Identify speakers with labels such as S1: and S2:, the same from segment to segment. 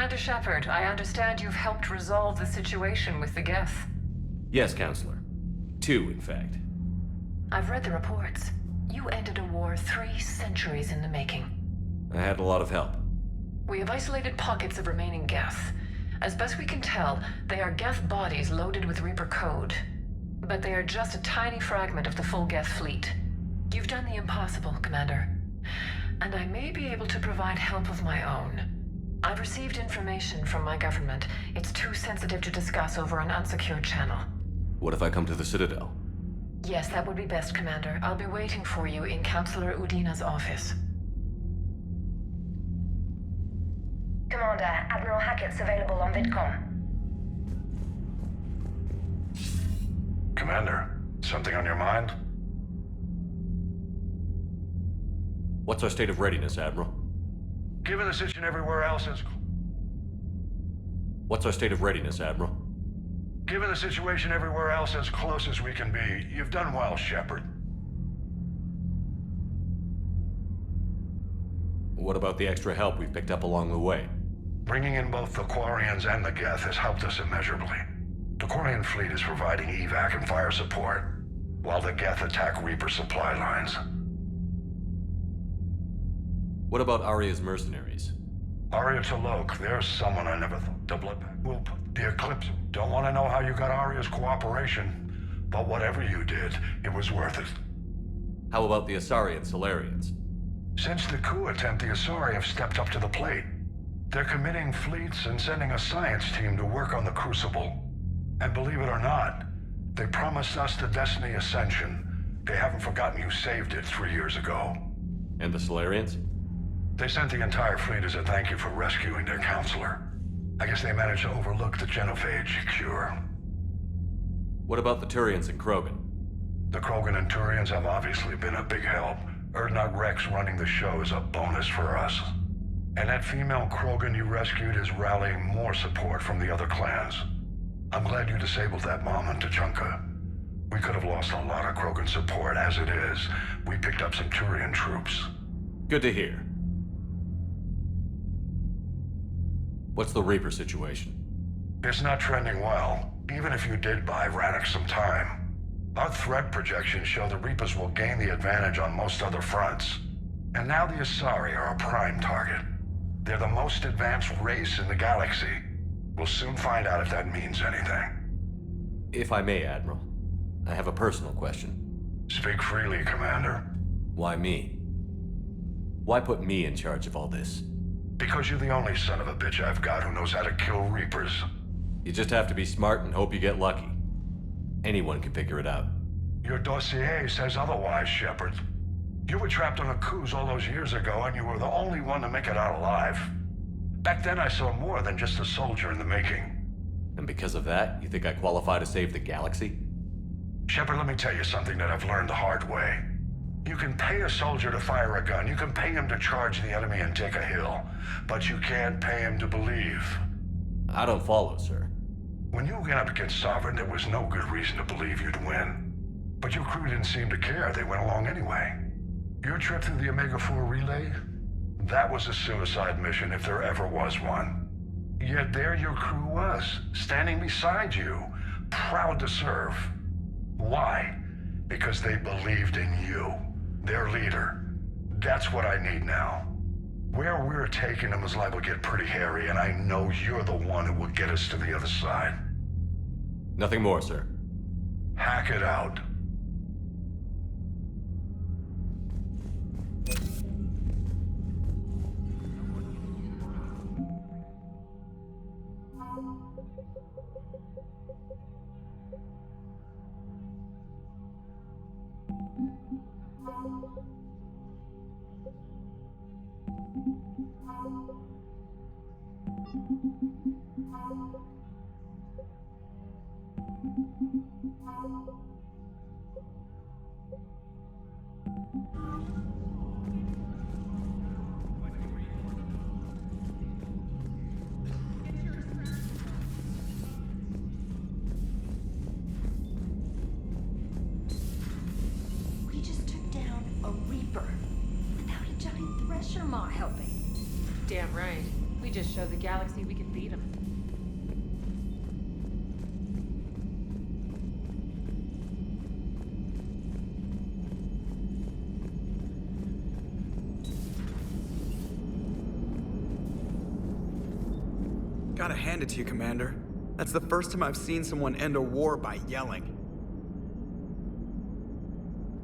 S1: Commander Shepard, I understand you've helped resolve the situation with the Geth.
S2: Yes, Counselor. 2, in fact.
S1: I've read the reports. You ended a war 3 centuries in the making.
S2: I had a lot of help.
S1: We have isolated pockets of remaining Geth. As best we can tell, they are Geth bodies loaded with Reaper code. But they are just a tiny fragment of the full Geth fleet. You've done the impossible, Commander. And I may be able to provide help of my own. I've received information from my government. It's too sensitive to discuss over an unsecured channel.
S2: What if I come to the Citadel?
S1: Yes, that would be best, Commander. I'll be waiting for you in Counselor Udina's office.
S3: Commander, Admiral Hackett's available on VidCom.
S4: Commander, something on your mind?
S2: What's our state of readiness, Admiral?
S4: Given the situation everywhere else is...
S2: What's our state of readiness, Admiral?
S4: Given the situation everywhere else as close as we can be, you've done well, Shepard.
S2: What about the extra help we've picked up along the way?
S4: Bringing in both the Quarians and the Geth has helped us immeasurably. The Quarian fleet is providing evac and fire support, while the Geth attack Reaper supply lines.
S2: What about Arya's mercenaries?
S4: Arya T'Lok, there's someone I never thought the Bloodpack will put the Eclipse. Don't want to know how you got Arya's cooperation, but whatever you did, it was worth it.
S2: How about the Asari and Solarians?
S4: Since the coup attempt, the Asari have stepped up to the plate. They're committing fleets and sending a science team to work on the Crucible. And believe it or not, they promised us the Destiny Ascension. They haven't forgotten you saved it 3 years ago.
S2: And the Solarians?
S4: They sent the entire fleet as a thank you for rescuing their counselor. I guess they managed to overlook the genophage cure.
S2: What about the Turians and Krogan?
S4: The Krogan and Turians have obviously been a big help. Erdnot Rex running the show is a bonus for us. And that female Krogan you rescued is rallying more support from the other clans. I'm glad you disabled that mom in Tachanka. We could have lost a lot of Krogan support. As it is, we picked up some Turian troops.
S2: Good to hear. What's the Reaper situation?
S4: It's not trending well, even if you did buy Radix some time. Our threat projections show the Reapers will gain the advantage on most other fronts. And now the Asari are a prime target. They're the most advanced race in the galaxy. We'll soon find out if that means anything.
S2: If I may, Admiral, I have a personal question.
S4: Speak freely, Commander.
S2: Why me? Why put me in charge of all this?
S4: Because you're the only son of a bitch I've got who knows how to kill Reapers.
S2: You just have to be smart and hope you get lucky. Anyone can figure it out.
S4: Your dossier says otherwise, Shepard. You were trapped on a cruise all those years ago, and you were the only one to make it out alive. Back then I saw more than just a soldier in the making.
S2: And because of that, you think I qualify to save the galaxy?
S4: Shepard, let me tell you something that I've learned the hard way. You can pay a soldier to fire a gun, you can pay him to charge the enemy and take a hill, but you can't pay him to believe.
S2: I don't follow, sir.
S4: When you went up against Sovereign, there was no good reason to believe you'd win. But your crew didn't seem to care, they went along anyway. Your trip through the Omega-4 relay? That was a suicide mission if there ever was one. Yet there your crew was, standing beside you, proud to serve. Why? Because they believed in you, their leader. That's what I need now. Where we're taking them is liable to get pretty hairy, and I know you're the one who will get us to the other side.
S2: Nothing more, sir.
S4: Hack it out.
S5: We just took down a Reaper without a giant thresher maw helping.
S1: Damn right.
S6: We just showed the galaxy we could beat them.
S7: Gotta hand it to you, Commander. That's the first time I've seen someone end a war by yelling.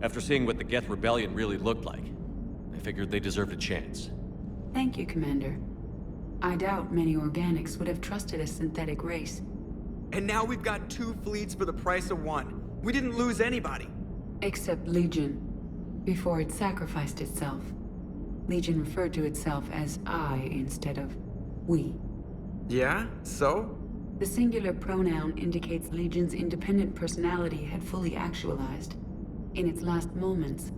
S2: After seeing what the Geth Rebellion really looked like, I figured they deserved a chance.
S8: Thank you, Commander. I doubt many organics would have trusted a synthetic race.
S7: And now we've got 2 fleets for the price of 1. We didn't lose anybody.
S8: Except Legion, before it sacrificed itself. Legion referred to itself as I instead of we.
S7: Yeah? So?
S8: The singular pronoun indicates Legion's independent personality had fully actualized. In its last moments,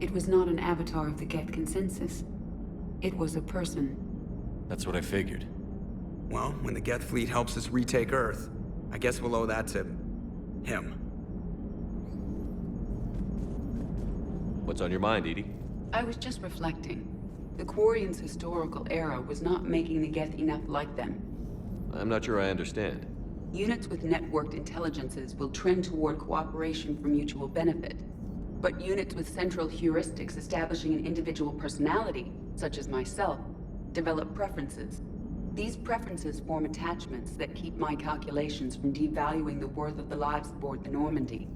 S8: it was not an avatar of the Geth consensus. It was a person.
S2: That's what I figured.
S7: Well, when the Geth fleet helps us retake Earth, I guess we'll owe that to him.
S2: What's on your mind, Edie?
S8: I was just reflecting. The Quarians' historical era was not making the Geth enough like them.
S2: I'm not sure I understand.
S8: Units with networked intelligences will trend toward cooperation for mutual benefit. But units with central heuristics establishing an individual personality, such as myself, develop preferences. These preferences form attachments that keep my calculations from devaluing the worth of the lives aboard the Normandy.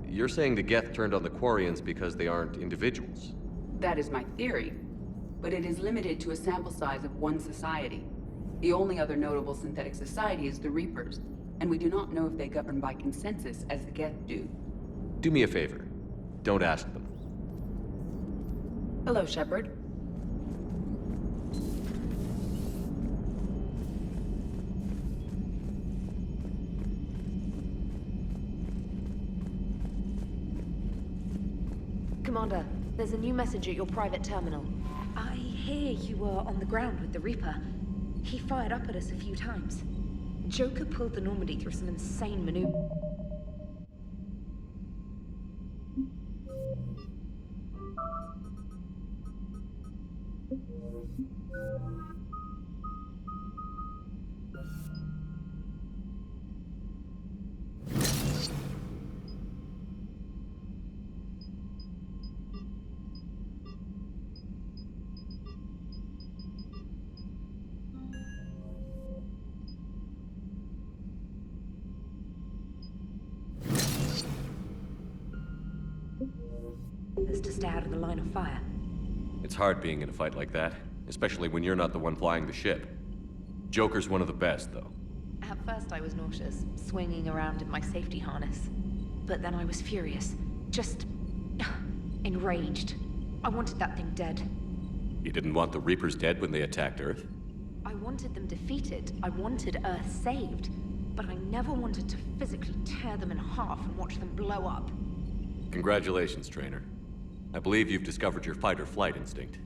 S2: You're saying the Geth turned on the Quarians because they aren't individuals?
S8: That is my theory, but it is limited to a sample size of one society. The only other notable synthetic society is the Reapers, and we do not know if they govern by consensus as the Geth do.
S2: Do me a favor. Don't ask them.
S8: Hello, Shepard.
S3: Commander, there's a new message at your private terminal.
S9: I hear you were on the ground with the Reaper. He fired up at us a few times. Joker pulled the Normandy through some insane maneuver. Us to stay out of the line of fire.
S2: It's hard being in a fight like that, especially when you're not the one flying the ship. Joker's one of the best, though.
S9: At first I was nauseous, swinging around in my safety harness. But then I was furious. Just... enraged. I wanted that thing dead.
S2: You didn't want the Reapers dead when they attacked Earth?
S9: I wanted them defeated. I wanted Earth saved. But I never wanted to physically tear them in half and watch them blow up.
S2: Congratulations, Trainer. I believe you've discovered your fight-or-flight instinct.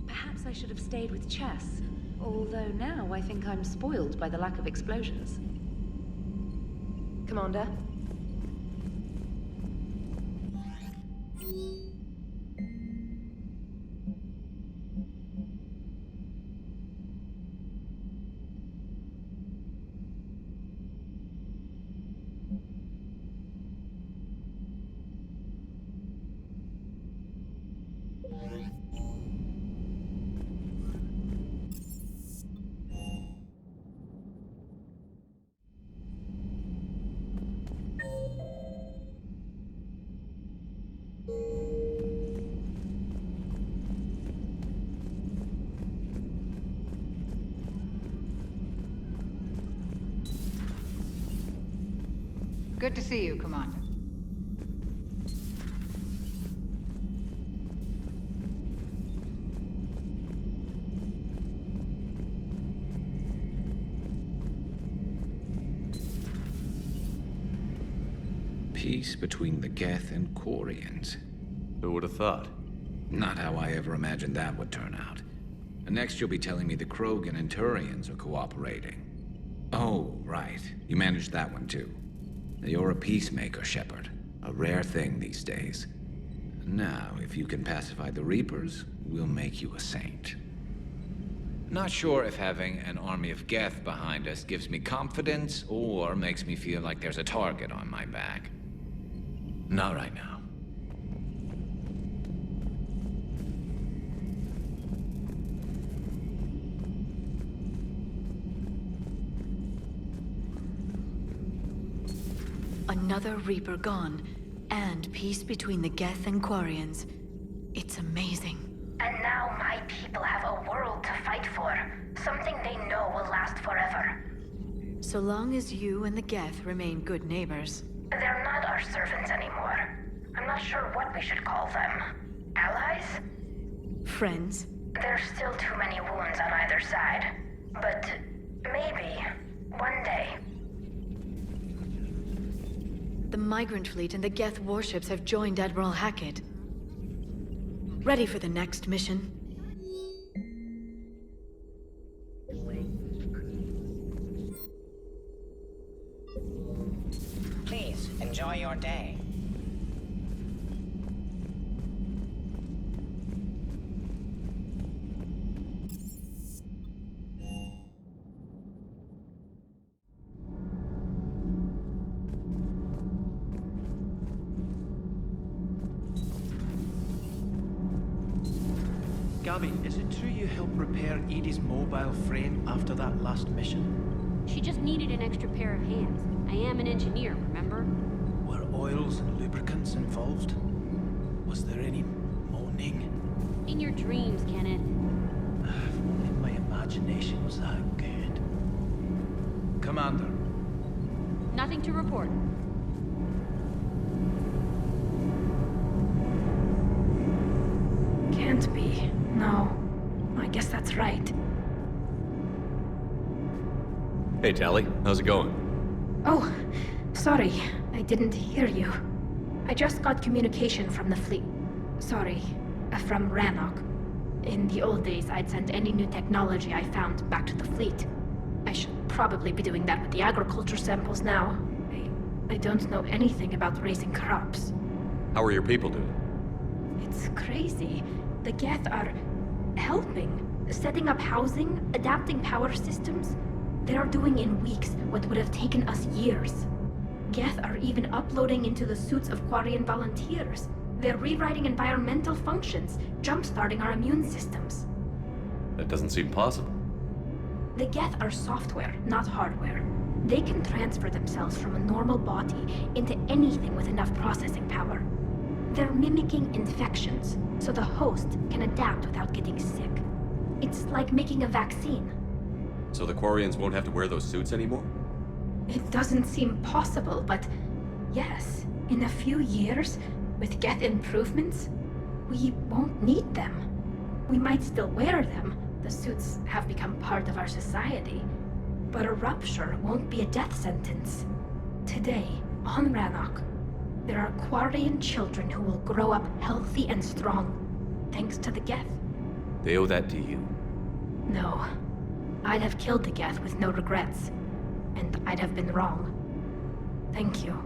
S9: Perhaps I should have stayed with chess. Although now I think I'm spoiled by the lack of explosions.
S3: Commander?
S10: Good to see you, Commander.
S11: Peace between the Geth and Quarians.
S2: Who would have thought?
S11: Not how I ever imagined that would turn out. And next you'll be telling me the Krogan and Turians are cooperating. Oh, right. You managed that one too. You're a peacemaker, Shepard. A rare thing these days. Now, if you can pacify the Reapers, we'll make you a saint. Not sure if having an army of Geth behind us gives me confidence or makes me feel like there's a target on my back. Not right now.
S5: Another Reaper gone, and peace between the Geth and Quarians. It's amazing.
S3: And now my people have a world to fight for. Something they know will last forever.
S5: So long as you and the Geth remain good neighbors.
S3: They're not our servants anymore. I'm not sure what we should call them. Allies?
S5: Friends?
S3: There's still too many wounds on either side. But maybe, one day.
S5: The Migrant Fleet and the Geth warships have joined Admiral Hackett. Ready for the next mission?
S12: Please, enjoy your day.
S13: Gabby, is it true you helped repair Edie's mobile frame after that last mission?
S14: She just needed an extra pair of hands. I am an engineer, remember?
S13: Were oils and lubricants involved? Was there any moaning?
S14: In your dreams, Kenneth.
S13: If only my imagination was that good. Commander.
S14: Nothing to report.
S15: Can't be. No. I guess that's right.
S2: Hey, Tally. How's it going?
S15: Oh, sorry. I didn't hear you. I just got communication from the fleet. Sorry. From Rannoch. In the old days, I'd send any new technology I found back to the fleet. I should probably be doing that with the agriculture samples now. I don't know anything about raising crops.
S2: How are your people doing?
S15: It's crazy. The Geth are helping. Setting up housing, adapting power systems. They are doing in weeks what would have taken us years. Geth are even uploading into the suits of Quarian volunteers. They're rewriting environmental functions, jump-starting our immune systems.
S2: That doesn't seem possible.
S15: The Geth are software, not hardware. They can transfer themselves from a normal body into anything with enough processing power. They're mimicking infections, so the host can adapt without getting sick. It's like making a vaccine.
S2: So the Quarians won't have to wear those suits anymore?
S15: It doesn't seem possible, but yes, in a few years, with Geth improvements, we won't need them. We might still wear them. The suits have become part of our society. But a rupture won't be a death sentence. Today, on Rannoch, there are Quarian children who will grow up healthy and strong, thanks to the Geth.
S2: They owe that to you.
S15: No. I'd have killed the Geth with no regrets. And I'd have been wrong. Thank you.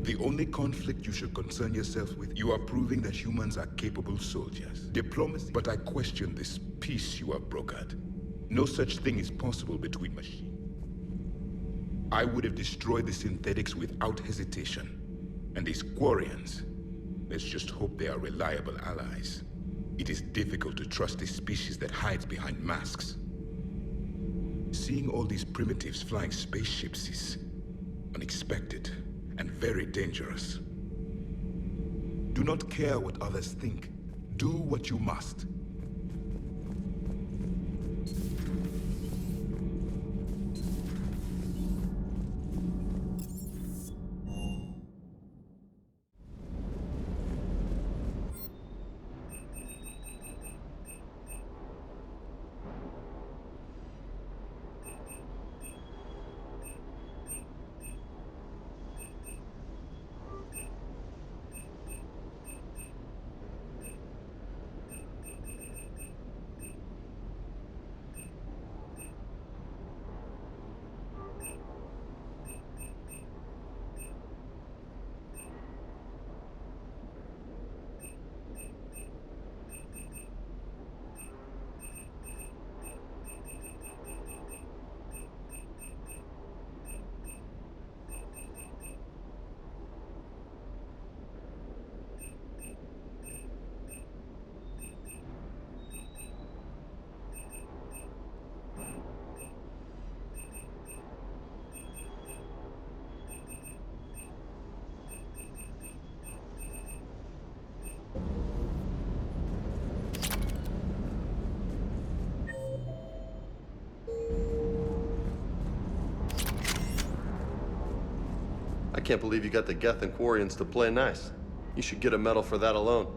S16: The only conflict you should concern yourself with, you are proving that humans are capable soldiers. Diplomacy, but I question this peace you have brokered. No such thing is possible between machines. I would have destroyed the synthetics without hesitation. And these Quarians, let's just hope they are reliable allies. It is difficult to trust a species that hides behind masks. Seeing all these primitives flying spaceships is unexpected and very dangerous. Do not care what others think. Do what you must.
S17: can't believe you got the Geth and Quarians to play nice. You should get a medal for that alone.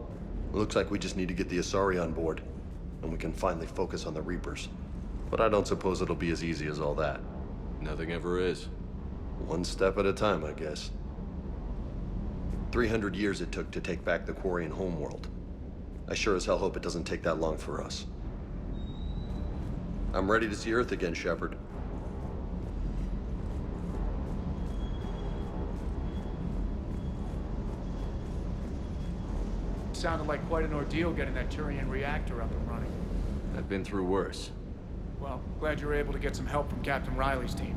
S17: It looks like we just need to get the Asari on board, and we can finally focus on the Reapers. But I don't suppose it'll be as easy as all that.
S2: Nothing ever is.
S17: One step at a time, I guess. 300 years it took to take back the Quarian homeworld. I sure as hell hope it doesn't take that long for us. I'm ready to see Earth again, Shepard.
S18: Sounded like quite an ordeal getting that Turian reactor up and running.
S2: I've been through worse.
S18: Well, glad you were able to get some help from Captain Riley's team.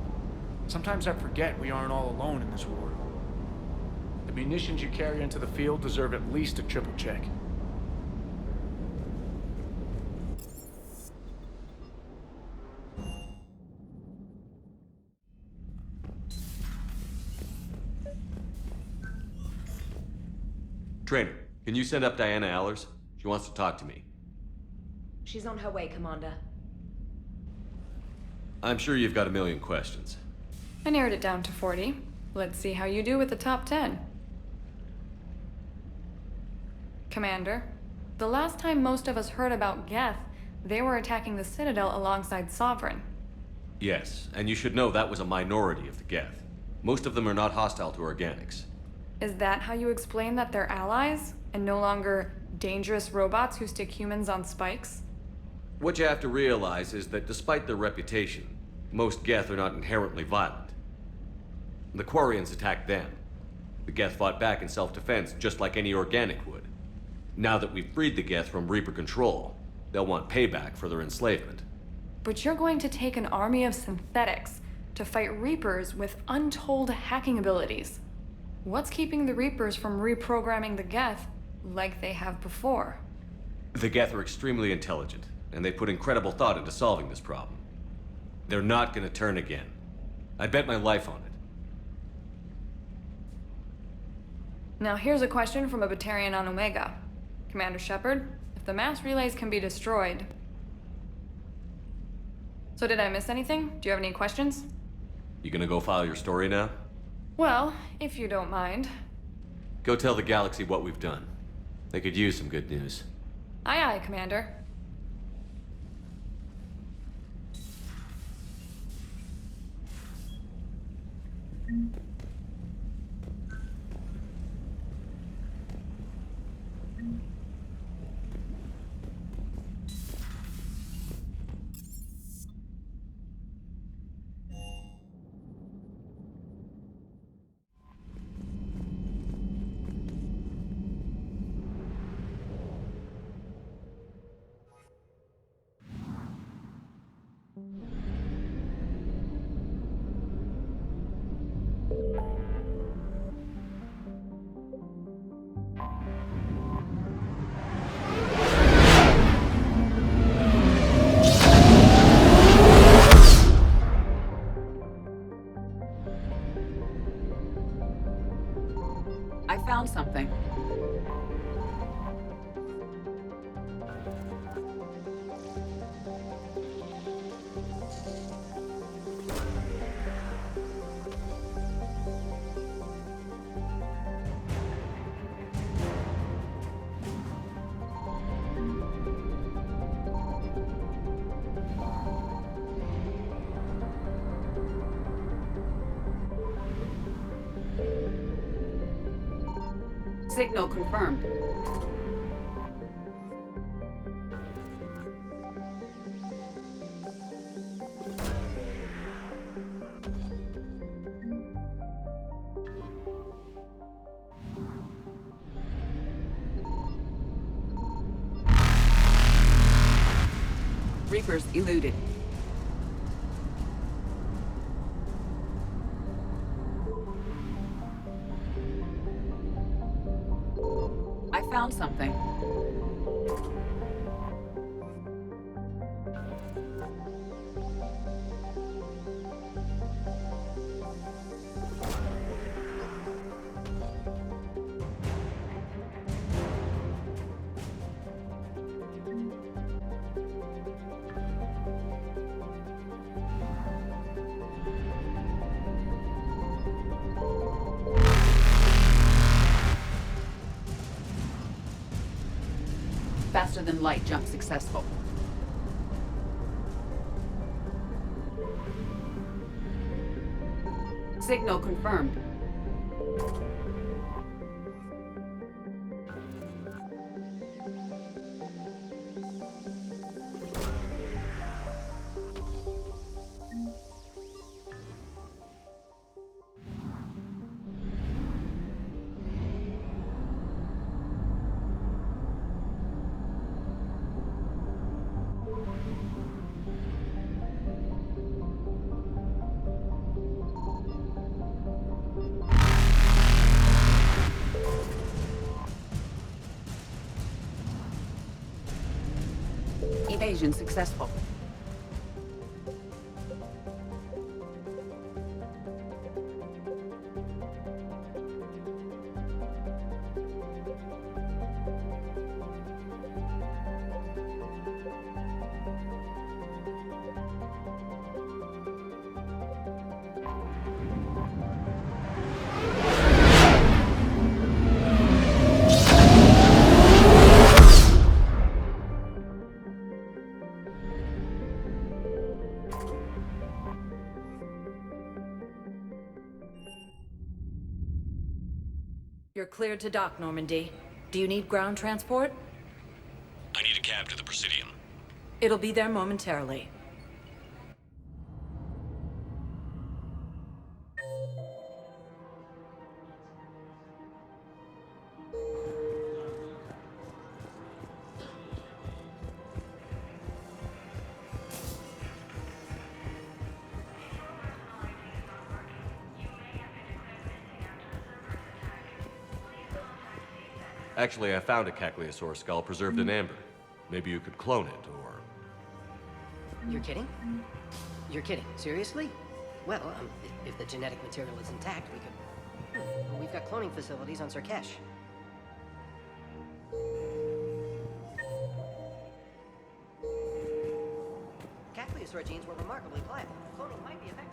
S18: Sometimes I forget we aren't all alone in this war. The munitions you carry into the field deserve at least a triple check.
S2: Trainer, can you send up Diana Allers? She wants to talk to me.
S9: She's on her way, Commander.
S2: I'm sure you've got a million questions.
S19: I narrowed it down to 40. Let's see how you do with the top 10. Commander, the last time most of us heard about Geth, they were attacking the Citadel alongside Sovereign.
S2: Yes, and you should know that was a minority of the Geth. Most of them are not hostile to organics.
S19: Is that how you explain that they're allies, and no longer dangerous robots who stick humans on spikes?
S2: What you have to realize is that despite their reputation, most Geth are not inherently violent. The Quarians attacked them. The Geth fought back in self-defense, just like any organic would. Now that we've freed the Geth from Reaper control, they'll want payback for their enslavement.
S19: But you're going to take an army of synthetics to fight Reapers with untold hacking abilities. What's keeping the Reapers from reprogramming the Geth like they have before?
S2: The Geth are extremely intelligent, and they put incredible thought into solving this problem. They're not gonna turn again. I bet my life on it.
S19: Now here's a question from a Batarian on Omega. Commander Shepard, if the mass relays can be destroyed... So did I miss anything? Do you have any questions?
S2: You gonna go file your story now?
S19: Well, if you don't mind.
S2: Go tell the galaxy what we've done. They could use some good news.
S19: Aye aye, Commander.
S8: I found something. Signal confirmed. Reapers eluded. I found something. Faster than light jump successful. Signal confirmed. Evasion successful.
S6: You're cleared to dock, Normandy. Do you need ground transport?
S2: I need a cab to the Presidium.
S6: It'll be there momentarily.
S2: Actually, I found a Caccleosaur skull preserved in amber. Maybe you could clone it, or...
S20: You're kidding? You're kidding. Seriously? Well, if the genetic material is intact, we could... We've got cloning facilities on Sarkesh. Caccleosaur genes were remarkably pliable. Cloning might be effective.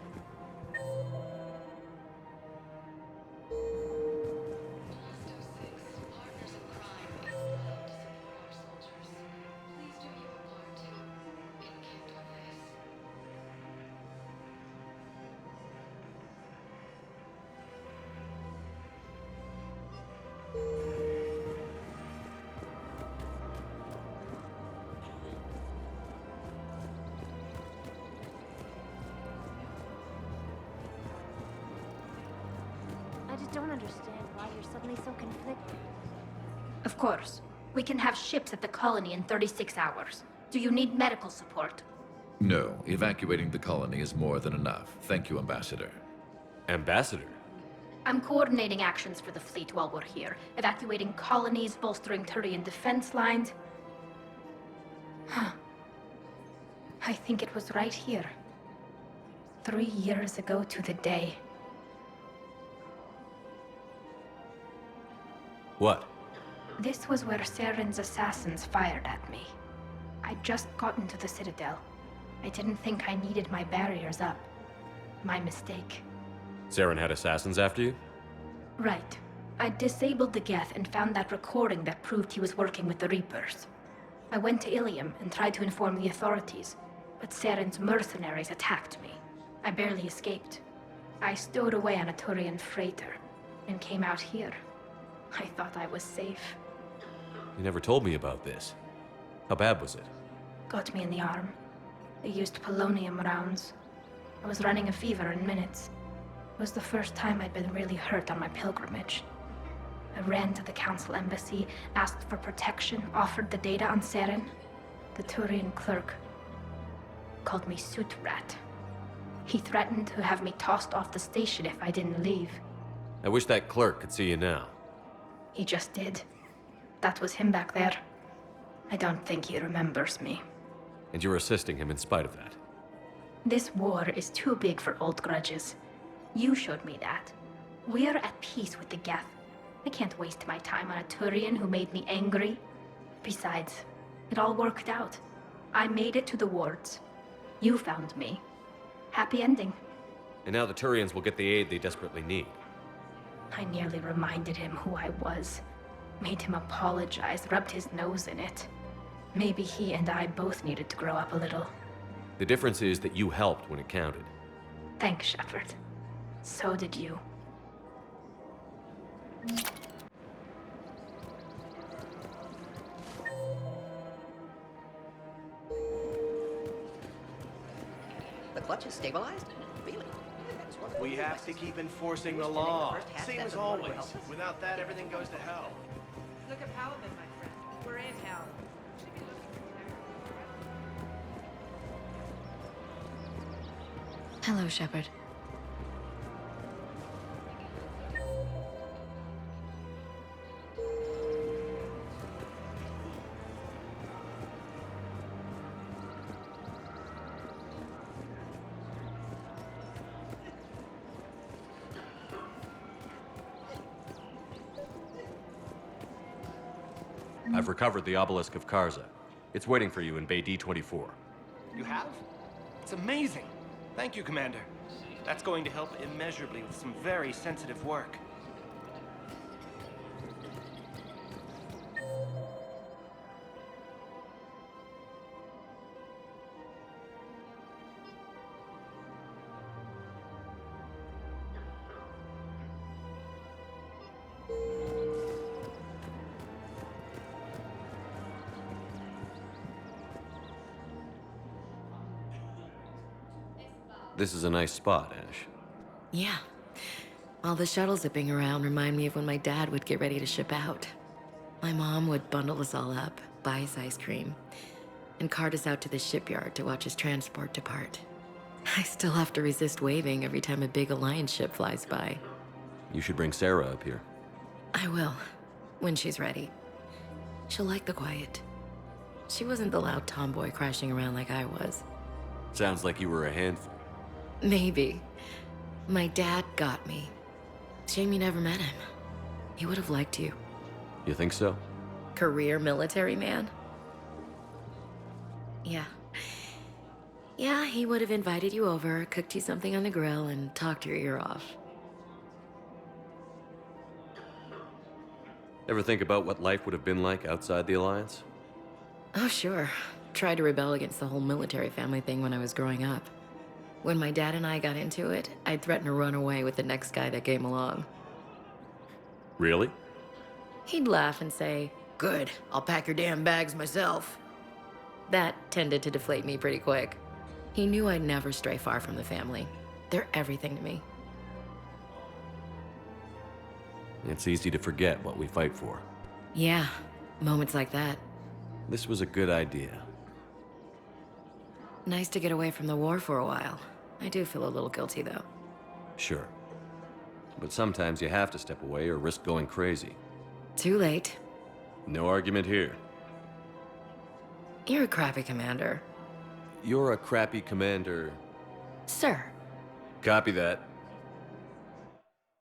S14: I just don't understand why you're suddenly so conflicted.
S15: Of course. We can have ships at the colony in 36 hours. Do you need medical support?
S21: No, evacuating the colony is more than enough. Thank you, Ambassador.
S2: Ambassador?
S15: I'm coordinating actions for the fleet while we're here. Evacuating colonies, bolstering Turian defense lines. I think it was right here. 3 years ago to the day.
S2: What?
S15: This was where Saren's assassins fired at me. I'd just gotten to the Citadel. I didn't think I needed my barriers up. My mistake.
S2: Saren had assassins after you?
S15: Right. I disabled the Geth and found that recording that proved he was working with the Reapers. I went to Ilium and tried to inform the authorities, but Saren's mercenaries attacked me. I barely escaped. I stowed away on a Turian freighter and came out here. I thought I was safe.
S2: You never told me about this. How bad was it?
S15: Got me in the arm. They used polonium rounds. I was running a fever in minutes. It was the first time I'd been really hurt on my pilgrimage. I ran to the Council Embassy, asked for protection, offered the data on Saren. The Turian clerk called me Soot Rat. He threatened to have me tossed off the station if I didn't leave.
S2: I wish that clerk could see you now.
S15: He just did. That was him back there. I don't think he remembers me.
S2: And you're assisting him in spite of that.
S15: This war is too big for old grudges. You showed me that. We're at peace with the Geth. I can't waste my time on a Turian who made me angry. Besides, it all worked out. I made it to the wards. You found me. Happy ending.
S2: And now the Turians will get the aid they desperately need.
S15: I nearly reminded him who I was. Made him apologize, rubbed his nose in it. Maybe he and I both needed to grow up a little.
S2: The difference is that you helped when it counted.
S15: Thanks, Shepard. So did you.
S20: The clutch is stabilized? Really? That's wonderful.
S13: We have to keep enforcing the law. Same as always. Without that, everything goes to hell.
S4: Look at Paladin, my friend. We're in hell.
S5: Hello, Shepard.
S2: I've recovered the obelisk of Karza. It's waiting for you in Bay D-24.
S13: You have? It's amazing. Thank you, Commander. That's going to help immeasurably with some very sensitive work.
S2: This is a nice spot, Ash.
S22: Yeah. All the shuttles zipping around remind me of when my dad would get ready to ship out. My mom would bundle us all up, buy us ice cream, and cart us out to the shipyard to watch his transport depart. I still have to resist waving every time a big Alliance ship flies by.
S2: You should bring Sarah up here.
S22: I will, when she's ready. She'll like the quiet. She wasn't the loud tomboy crashing around like I was.
S2: Sounds like you were a handful.
S22: Maybe. My dad got me. Shame you never met him. He would have liked you.
S2: You think so?
S22: Career military man? Yeah. Yeah, he would have invited you over, cooked you something on the grill, and talked your ear off.
S2: Ever think about what life would have been like outside the Alliance?
S22: Oh, sure. Tried to rebel against the whole military family thing when I was growing up. When my dad and I got into it, I'd threaten to run away with the next guy that came along.
S2: Really?
S22: He'd laugh and say, "Good, I'll pack your damn bags myself." That tended to deflate me pretty quick. He knew I'd never stray far from the family. They're everything to me.
S2: It's easy to forget what we fight for.
S22: Yeah, moments like that.
S2: This was a good idea.
S22: Nice to get away from the war for a while. I do feel a little guilty, though.
S2: Sure. But sometimes you have to step away or risk going crazy.
S22: Too late.
S2: No argument here.
S22: You're a crappy commander.
S2: You're a crappy commander.
S22: Sir.
S2: Copy that.